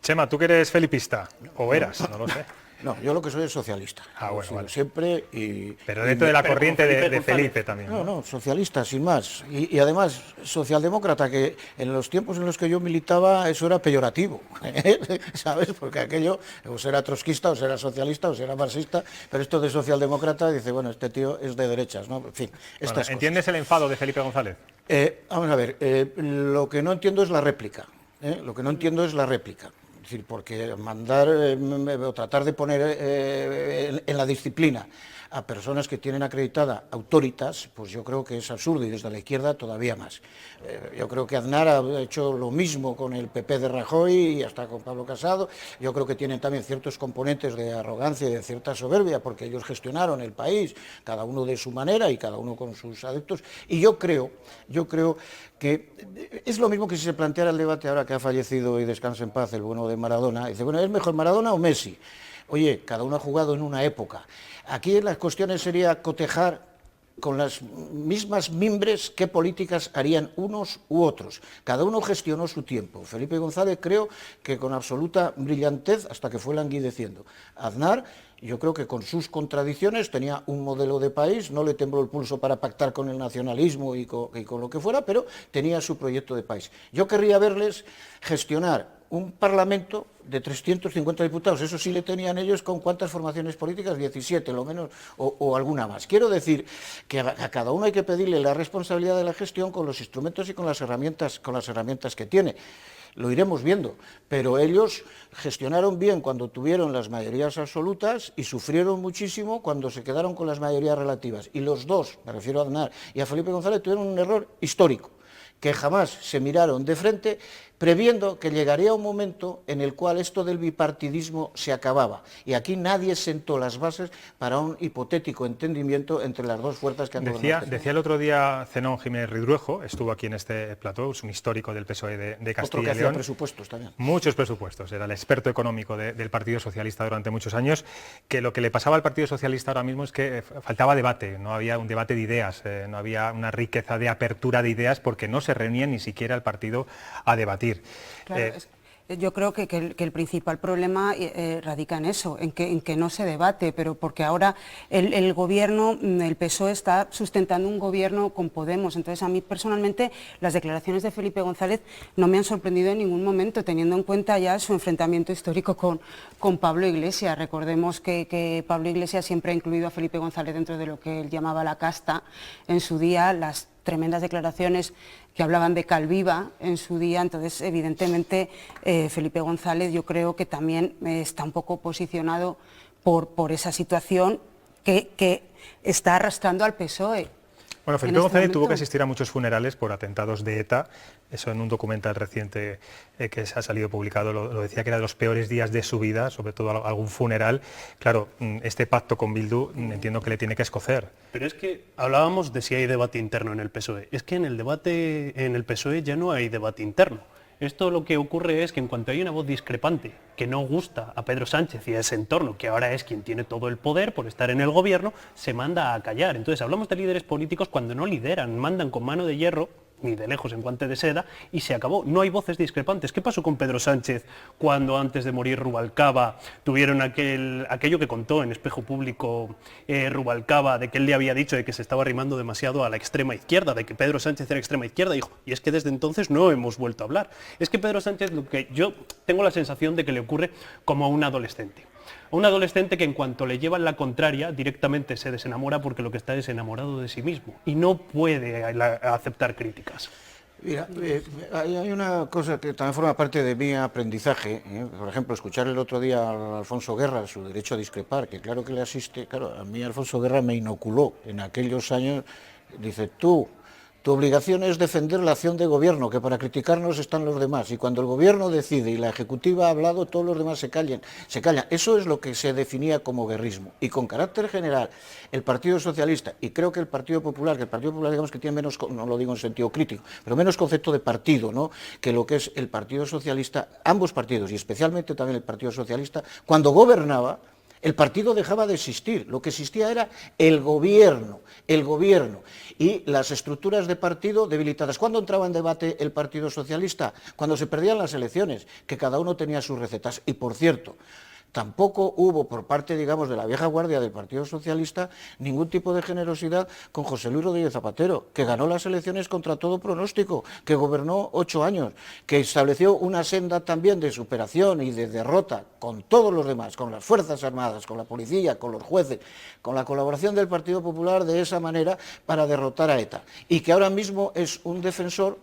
Chema, ¿tú que eres felipista? ¿O eras? No lo sé. No, yo lo que soy es socialista. Bueno, vale. Siempre y... Pero dentro de la corriente de Felipe también. No, socialista, sin más. Y además, socialdemócrata, que en los tiempos en los que yo militaba eso era peyorativo, ¿sabes? Porque aquello, o será trotskista, o será socialista, o será marxista, pero esto de socialdemócrata, dice, bueno, este tío es de derechas, ¿no? En fin, estas cosas. ¿Entiendes el enfado de Felipe González? Vamos a ver, lo que no entiendo es la réplica. Lo que no entiendo es la réplica. Es decir, porque mandar o tratar de poner en la disciplina a personas que tienen acreditada autoritas, pues yo creo que es absurdo y desde la izquierda todavía más. Yo creo que Aznar ha hecho lo mismo con el PP de Rajoy y hasta con Pablo Casado. Yo creo que tienen también ciertos componentes de arrogancia y de cierta soberbia porque ellos gestionaron el país, cada uno de su manera y cada uno con sus adeptos. Y yo creo que es lo mismo que si se planteara el debate ahora que ha fallecido y descansa en paz el bueno de Maradona. Dice, bueno, ¿es mejor Maradona o Messi? Oye, cada uno ha jugado en una época. Aquí las cuestiones sería cotejar con las mismas mimbres qué políticas harían unos u otros. Cada uno gestionó su tiempo. Felipe González creo que con absoluta brillantez hasta que fue languideciendo. Aznar, yo creo que con sus contradicciones tenía un modelo de país, no le tembló el pulso para pactar con el nacionalismo y con lo que fuera, pero tenía su proyecto de país. Yo querría verles gestionar un parlamento de 350 diputados, eso sí le tenían ellos con cuántas formaciones políticas, 17 lo menos, o alguna más. Quiero decir que a cada uno hay que pedirle la responsabilidad de la gestión con los instrumentos y con las herramientas que tiene. Lo iremos viendo, pero ellos gestionaron bien cuando tuvieron las mayorías absolutas y sufrieron muchísimo cuando se quedaron con las mayorías relativas. Y los dos, me refiero a Aznar y a Felipe González, tuvieron un error histórico, que jamás se miraron de frente, previendo que llegaría un momento en el cual esto del bipartidismo se acababa. Y aquí nadie sentó las bases para un hipotético entendimiento entre las dos fuerzas que han gobernado. Decía el otro día Zenón Jiménez Ridruejo, estuvo aquí en este plató, es un histórico del PSOE de Castilla y León. Otro que hacía presupuestos también. Muchos presupuestos, era el experto económico del Partido Socialista durante muchos años, que lo que le pasaba al Partido Socialista ahora mismo es que faltaba debate, no había un debate de ideas, no había una riqueza de apertura de ideas porque no se reunían ni siquiera el partido a debatir. Claro, yo creo que el principal problema radica en eso, en que no se debate, pero porque ahora el gobierno, el PSOE está sustentando un gobierno con Podemos. Entonces a mí personalmente las declaraciones de Felipe González no me han sorprendido en ningún momento, teniendo en cuenta ya su enfrentamiento histórico con Pablo Iglesias. Recordemos que Pablo Iglesias siempre ha incluido a Felipe González dentro de lo que él llamaba la casta en su día, las tremendas declaraciones que hablaban de Calviva en su día. Entonces evidentemente Felipe González yo creo que también está un poco posicionado por esa situación que está arrastrando al PSOE. Bueno, Felipe González tuvo que asistir a muchos funerales por atentados de ETA, eso en un documental reciente que se ha salido publicado lo decía que era de los peores días de su vida, sobre todo algún funeral. Claro, este pacto con Bildu entiendo que le tiene que escocer. Pero es que hablábamos de si hay debate interno en el PSOE, es que en el debate en el PSOE ya no hay debate interno. Esto lo que ocurre es que en cuanto hay una voz discrepante que no gusta a Pedro Sánchez y a ese entorno, que ahora es quien tiene todo el poder por estar en el gobierno, se manda a callar. Entonces hablamos de líderes políticos cuando no lideran, mandan con mano de hierro ni de lejos en guante de seda, y se acabó. No hay voces discrepantes. ¿Qué pasó con Pedro Sánchez cuando antes de morir Rubalcaba tuvieron aquello que contó en Espejo Público Rubalcaba, de que él le había dicho de que se estaba arrimando demasiado a la extrema izquierda, de que Pedro Sánchez era extrema izquierda? Dijo, y es que desde entonces no hemos vuelto a hablar. Es que Pedro Sánchez, lo que yo tengo la sensación de que le ocurre como a un adolescente. Un adolescente que en cuanto le llevan la contraria directamente se desenamora porque lo que está es enamorado de sí mismo y no puede aceptar críticas. Mira, hay una cosa que también forma parte de mi aprendizaje, por ejemplo, escuchar el otro día a Alfonso Guerra, su derecho a discrepar, que claro que le asiste, claro, a mí Alfonso Guerra me inoculó en aquellos años, dice, tu obligación es defender la acción de gobierno, que para criticarnos están los demás, y cuando el gobierno decide y la ejecutiva ha hablado, todos los demás se callan. Eso es lo que se definía como guerrismo. Y con carácter general, el Partido Socialista, y creo que el Partido Popular, digamos que tiene menos, no lo digo en sentido crítico, pero menos concepto de partido, ¿no?, que lo que es el Partido Socialista, ambos partidos, y especialmente también el Partido Socialista, cuando gobernaba, el partido dejaba de existir, lo que existía era el gobierno, y las estructuras de partido debilitadas. ¿Cuándo entraba en debate el Partido Socialista? Cuando se perdían las elecciones, que cada uno tenía sus recetas. Y por cierto, tampoco hubo por parte, digamos, de la vieja guardia del Partido Socialista ningún tipo de generosidad con José Luis Rodríguez Zapatero, que ganó las elecciones contra todo pronóstico, que gobernó 8 años, que estableció una senda también de superación y de derrota con todos los demás, con las Fuerzas Armadas, con la policía, con los jueces, con la colaboración del Partido Popular de esa manera para derrotar a ETA. Y que ahora mismo es un defensor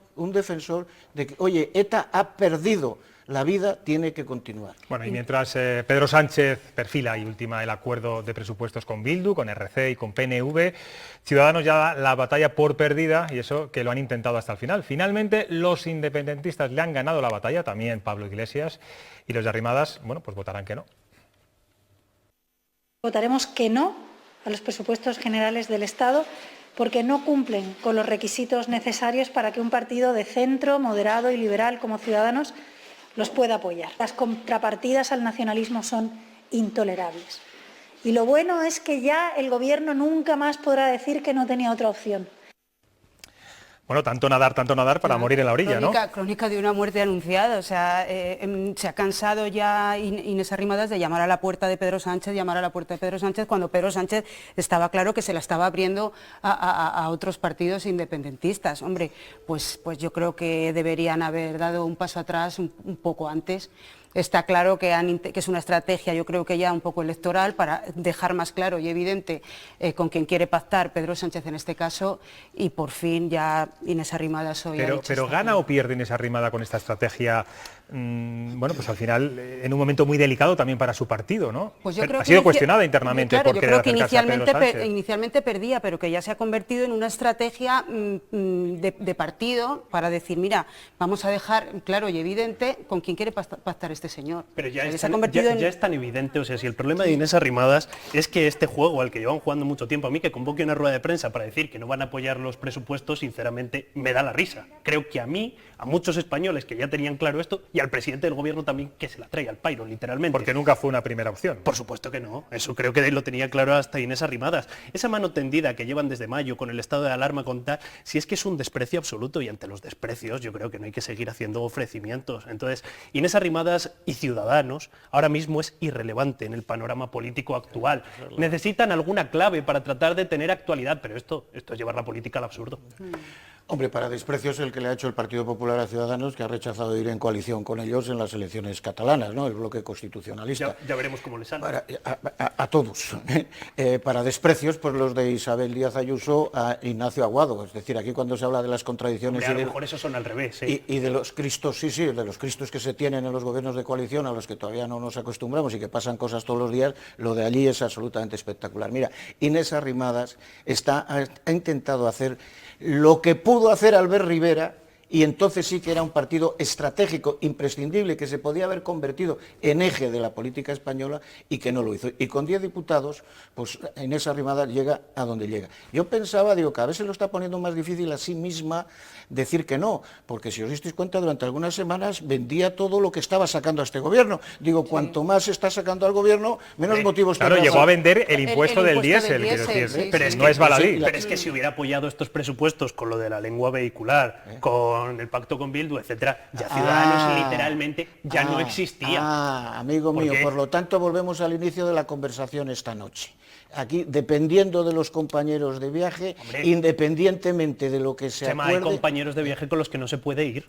de que, oye, ETA ha perdido, la vida tiene que continuar. Bueno, y mientras Pedro Sánchez perfila y ultima el acuerdo de presupuestos con Bildu, con RC y con PNV, Ciudadanos ya da la batalla por perdida, y eso que lo han intentado hasta el final. Finalmente, los independentistas le han ganado la batalla, también Pablo Iglesias, y los de Arrimadas, bueno, pues votarán que no. Votaremos que no a los presupuestos generales del Estado porque no cumplen con los requisitos necesarios para que un partido de centro, moderado y liberal como Ciudadanos los pueda apoyar. Las contrapartidas al nacionalismo son intolerables. Y lo bueno es que ya el Gobierno nunca más podrá decir que no tenía otra opción. Bueno, tanto nadar para morir en la orilla, ¿no? Crónica de una muerte anunciada, o sea, se ha cansado ya Inés Arrimadas de llamar a la puerta de Pedro Sánchez, cuando Pedro Sánchez estaba claro que se la estaba abriendo a otros partidos independentistas. Hombre, pues yo creo que deberían haber dado un paso atrás un poco antes. Está claro que es una estrategia, yo creo que ya un poco electoral, para dejar más claro y evidente con quien quiere pactar, Pedro Sánchez en este caso, y por fin ya Inés Arrimadas hoy ha dicho... Pero ¿gana o pierde Inés Arrimadas con esta estrategia? Bueno, pues al final, en un momento muy delicado también para su partido, ¿no? Pues yo creo ha sido cuestionada internamente. Claro, yo creo que inicialmente perdía, pero que ya se ha convertido en una estrategia de partido para decir, mira, vamos a dejar claro y evidente con quién quiere pactar este señor. Pero ya es tan evidente, o sea, si el problema de Inés Arrimadas es que este juego al que llevan jugando mucho tiempo, a mí que convoque una rueda de prensa para decir que no van a apoyar los presupuestos, sinceramente me da la risa. Creo que a mí, a muchos españoles que ya tenían claro esto, y al presidente del gobierno también, que se la traiga al pairo, literalmente. Porque nunca fue una primera opción. Por supuesto que no, eso creo que lo tenía claro hasta Inés Arrimadas. Esa mano tendida que llevan desde mayo con el estado de alarma, con tal, si es que es un desprecio absoluto, y ante los desprecios yo creo que no hay que seguir haciendo ofrecimientos. Entonces, Inés Arrimadas y Ciudadanos ahora mismo es irrelevante en el panorama político actual. Necesitan alguna clave para tratar de tener actualidad, pero esto es llevar la política al absurdo. Hombre, para desprecios el que le ha hecho el Partido Popular a Ciudadanos, que ha rechazado ir en coalición con ellos en las elecciones catalanas, ¿no?, el bloque constitucionalista. Ya veremos cómo les sale. A todos. Para desprecios, pues los de Isabel Díaz Ayuso a Ignacio Aguado. Es decir, aquí cuando se habla de las contradicciones... Hombre, a lo mejor esos son al revés, sí. Y de los cristos, de los cristos que se tienen en los gobiernos de coalición, a los que todavía no nos acostumbramos y que pasan cosas todos los días, lo de allí es absolutamente espectacular. Mira, Inés Arrimadas ha intentado hacer lo que pudo hacer Albert Rivera y entonces sí que era un partido estratégico, imprescindible, que se podía haber convertido en eje de la política española y que no lo hizo. Y con 10 diputados, pues Inés Arrimadas llega a donde llega. Yo pensaba, digo, cada vez se lo está poniendo más difícil a sí misma decir que no, porque si os disteis cuenta, durante algunas semanas vendía todo lo que estaba sacando a este gobierno. Digo, cuanto más se está sacando al gobierno, menos motivos Claro, tendrá. llegó a vender el impuesto del diésel, quiero decir, sí, pero es no que, es baladí. Pero es que si hubiera apoyado estos presupuestos con lo de la lengua vehicular, con el pacto con Bildu, etcétera, ya Ciudadanos literalmente ya no existía. Amigo mío, por lo tanto volvemos al inicio de la conversación esta noche. Aquí, dependiendo de los compañeros de viaje, independientemente de lo que se acuerde... Hay compañeros de viaje con los que no se puede ir.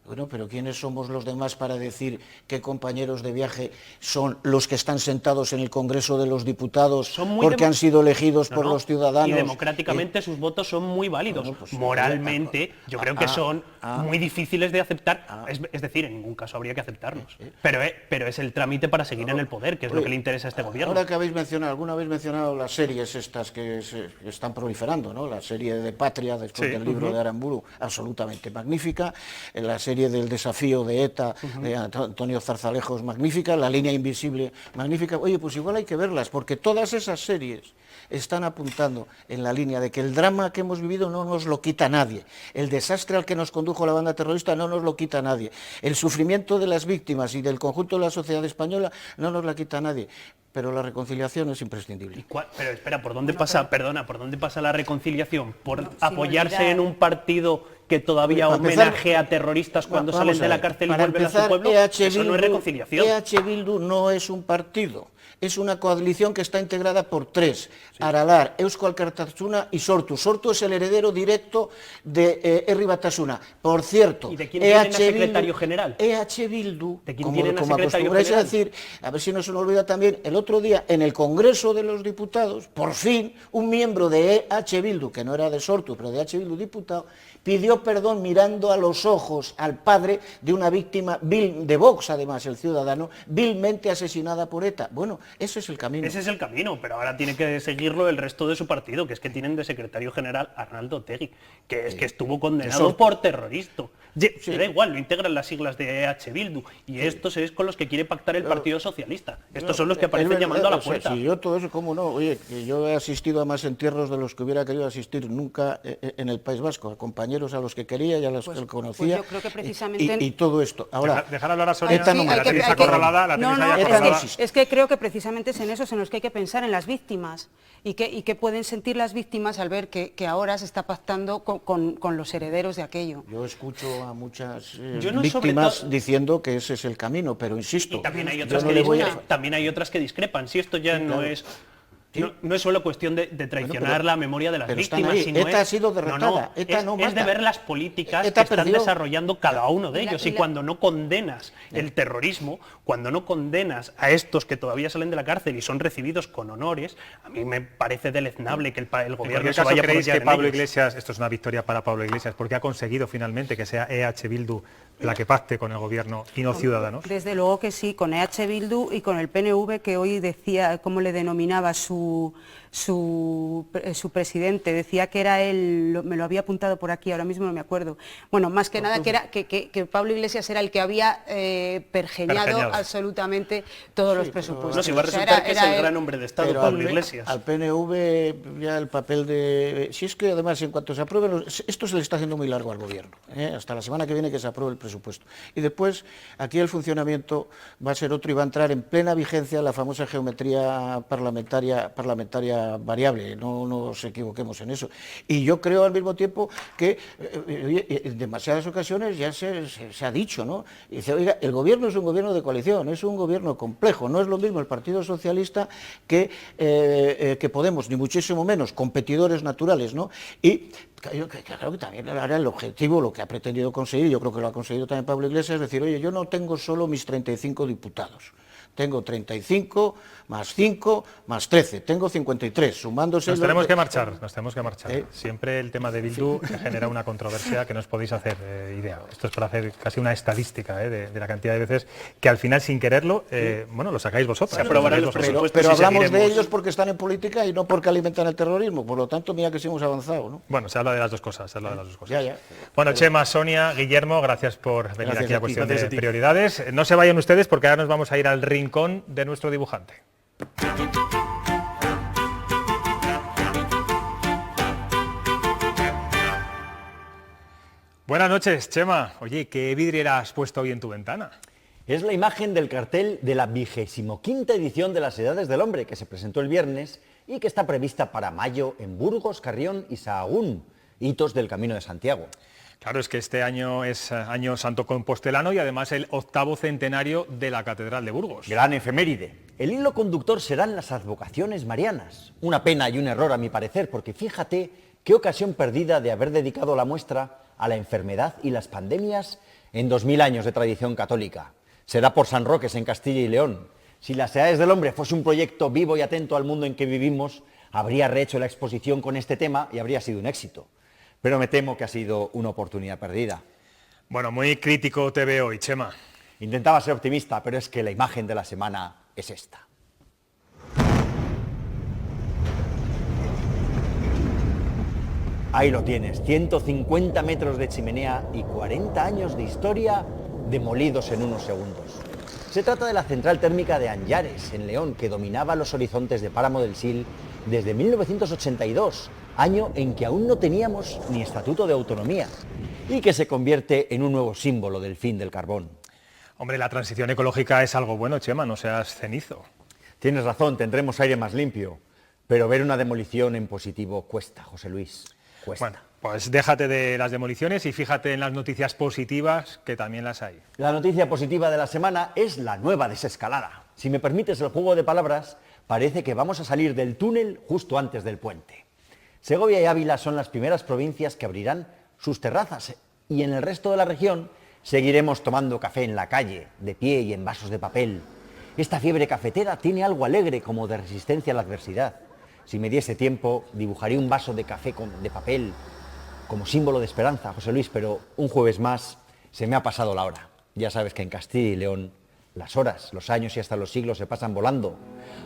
Bueno, pero ¿quiénes somos los demás para decir qué compañeros de viaje son los que están sentados en el Congreso de los Diputados porque han sido elegidos por los ciudadanos? Y democráticamente sus votos son muy válidos. Bueno, pues, moralmente, yo creo que son muy difíciles de aceptar. Es decir, en ningún caso habría que aceptarlos. Pero es el trámite para seguir en el poder, que es lo que le interesa a este gobierno. Ahora que alguna vez mencionado las series estas que están proliferando, ¿no? La serie de Patria, después del libro de Aramburu, absolutamente magnífica. La serie del desafío de ETA, de Antonio Zarzalejos, magnífica, La línea invisible, magnífica. Oye, pues igual hay que verlas, porque todas esas series están apuntando en la línea de que el drama que hemos vivido no nos lo quita nadie, el desastre al que nos condujo la banda terrorista no nos lo quita nadie, el sufrimiento de las víctimas y del conjunto de la sociedad española no nos la quita nadie. Pero la reconciliación es imprescindible. Pero espera, ¿por dónde pasa la reconciliación? ¿Por apoyarse en un partido que todavía homenajea a terroristas cuando salen de la cárcel y vuelven a su pueblo? Eso no es reconciliación. EH Bildu no es un partido, es una coalición que está integrada por tres, Aralar, Eusko Alkartasuna y Sortu. Sortu es el heredero directo de Herri Batasuna. Por cierto, ¿y de quién tienen a secretario general? EH Bildu, ¿de quién tienen a secretario acostumbráis general? a decir, a ver si no se nos olvida también, el otro día en el Congreso de los Diputados, por fin, un miembro de EH Bildu, que no era de Sortu, pero de EH Bildu diputado, pidió perdón mirando a los ojos al padre de una víctima de Vox, además, el ciudadano, vilmente asesinada por ETA. Bueno, ese es el camino. Ese es el camino, pero ahora tiene que seguirlo el resto de su partido, que es que tienen de secretario general a Arnaldo Otegi, que es que estuvo condenado por terrorista. Se da igual, lo integran las siglas de EH Bildu, y estos es con los que quiere pactar el Partido Socialista. Estos son los que aparecen llamando a la puerta. Si yo todo eso, ¿cómo no? Oye, que yo he asistido a más entierros de los que hubiera querido asistir nunca en el País Vasco, a compañeros a los que quería y a los que conocía, yo creo que precisamente... y todo esto. Ahora, dejar hablar a Sonia, la tenéis acorralada, la tenéis ahí acorralada. Es que creo que precisamente es en esos en los que hay que pensar, en las víctimas, y que pueden sentir las víctimas al ver que ahora se está pactando con los herederos de aquello. Yo escucho a muchas víctimas diciendo que ese es el camino, pero insisto... Y también hay otras que discrepan, si esto ya no es... No es solo cuestión de traicionar la memoria de las víctimas, sino ETA ha sido derrotada. Es de ver las políticas que están desarrollando cada uno de ellos. Y cuando no condenas el terrorismo, cuando no condenas a estos que todavía salen de la cárcel y son recibidos con honores, a mí me parece deleznable que el gobierno se vaya a ¿creéis que Pablo Iglesias, esto es una victoria para Pablo Iglesias, porque ha conseguido finalmente que sea EH Bildu la que pacte con el gobierno y no Ciudadanos? Desde luego que sí, con EH Bildu y con el PNV, que hoy decía, cómo le denominaba su presidente, decía que era él, me lo había apuntado por aquí, ahora mismo no me acuerdo. Bueno, más que nada que Pablo Iglesias era el que había pergeñado absolutamente todos los presupuestos. No, si va a resultar que es el gran hombre de Estado, Pablo Iglesias. Al PNV ya el papel de... Si es que además en cuanto se aprueben, esto se le está haciendo muy largo al gobierno, hasta la semana que viene que se apruebe el presupuesto. Y después aquí el funcionamiento va a ser otro y va a entrar en plena vigencia la famosa geometría parlamentaria variable, no nos equivoquemos en eso. Y yo creo al mismo tiempo que en demasiadas ocasiones ya se ha dicho, ¿no? Y dice, oiga, el gobierno es un gobierno de coalición, es un gobierno complejo, no es lo mismo el Partido Socialista que Podemos, ni muchísimo menos, competidores naturales, ¿no? Y yo creo que también era el objetivo, lo que ha pretendido conseguir, yo creo que lo ha conseguido también Pablo Iglesias, es decir, oye, yo no tengo solo mis 35 diputados, Tengo 35, más 5, más 13. Tengo 53, sumándose... Nos tenemos que marchar. Siempre el tema de Bildu genera una controversia que no os podéis hacer idea. Esto es para hacer casi una estadística de la cantidad de veces que al final, sin quererlo, lo sacáis vosotros. Pero hablamos de ellos porque están en política y no porque alimentan el terrorismo. Por lo tanto, mira que sí hemos avanzado, ¿no? Bueno, se habla de las dos cosas. Ya. Bueno, Chema, Sonia, Guillermo, gracias por venir aquí a Cuestión de Prioridades. No se vayan ustedes porque ahora nos vamos a ir al rincón de nuestro dibujante. Buenas noches, Chema. Oye, ¿qué vidriera has puesto hoy en tu ventana? Es la imagen del cartel de la 25ª edición de las Edades del Hombre, que se presentó el viernes y que está prevista para mayo en Burgos, Carrión y Sahagún, hitos del Camino de Santiago. Claro, es que este año es año santo compostelano y además el 8º centenario de la Catedral de Burgos. Gran efeméride. El hilo conductor serán las advocaciones marianas. Una pena y un error a mi parecer, porque fíjate qué ocasión perdida de haber dedicado la muestra a la enfermedad y las pandemias en 2000 años de tradición católica. Será por San Roque en Castilla y León. Si las Edades del Hombre fuese un proyecto vivo y atento al mundo en que vivimos, habría rehecho la exposición con este tema y habría sido un éxito. Pero me temo que ha sido una oportunidad perdida. Bueno, muy crítico te veo hoy, Chema. Intentaba ser optimista, pero es que la imagen de la semana es esta. Ahí lo tienes, 150 metros de chimenea y 40 años de historia demolidos en unos segundos. Se trata de la central térmica de Anllares, en León, que dominaba los horizontes de Páramo del Sil desde 1982, año en que aún no teníamos ni estatuto de autonomía, y que se convierte en un nuevo símbolo del fin del carbón. Hombre, la transición ecológica es algo bueno, Chema, no seas cenizo. Tienes razón, tendremos aire más limpio, pero ver una demolición en positivo cuesta, José Luis, cuesta. Bueno, pues déjate de las demoliciones y fíjate en las noticias positivas, que también las hay. La noticia positiva de la semana es la nueva desescalada. Si me permites el juego de palabras, parece que vamos a salir del túnel justo antes del puente. Segovia y Ávila son las primeras provincias que abrirán sus terrazas y en el resto de la región seguiremos tomando café en la calle, de pie y en vasos de papel. Esta fiebre cafetera tiene algo alegre como de resistencia a la adversidad. Si me diese tiempo, dibujaría un vaso de café de papel como símbolo de esperanza, José Luis, pero un jueves más se me ha pasado la hora. Ya sabes que en Castilla y León las horas, los años y hasta los siglos se pasan volando,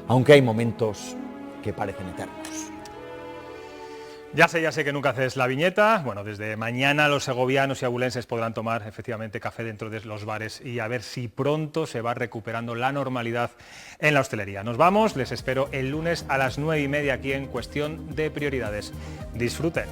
aunque hay momentos que parecen eternos. Ya sé que nunca haces la viñeta. Bueno, desde mañana los segovianos y abulenses podrán tomar efectivamente café dentro de los bares y a ver si pronto se va recuperando la normalidad en la hostelería. Nos vamos, les espero el lunes a las 9:30 aquí en Cuestión de Prioridades. Disfruten.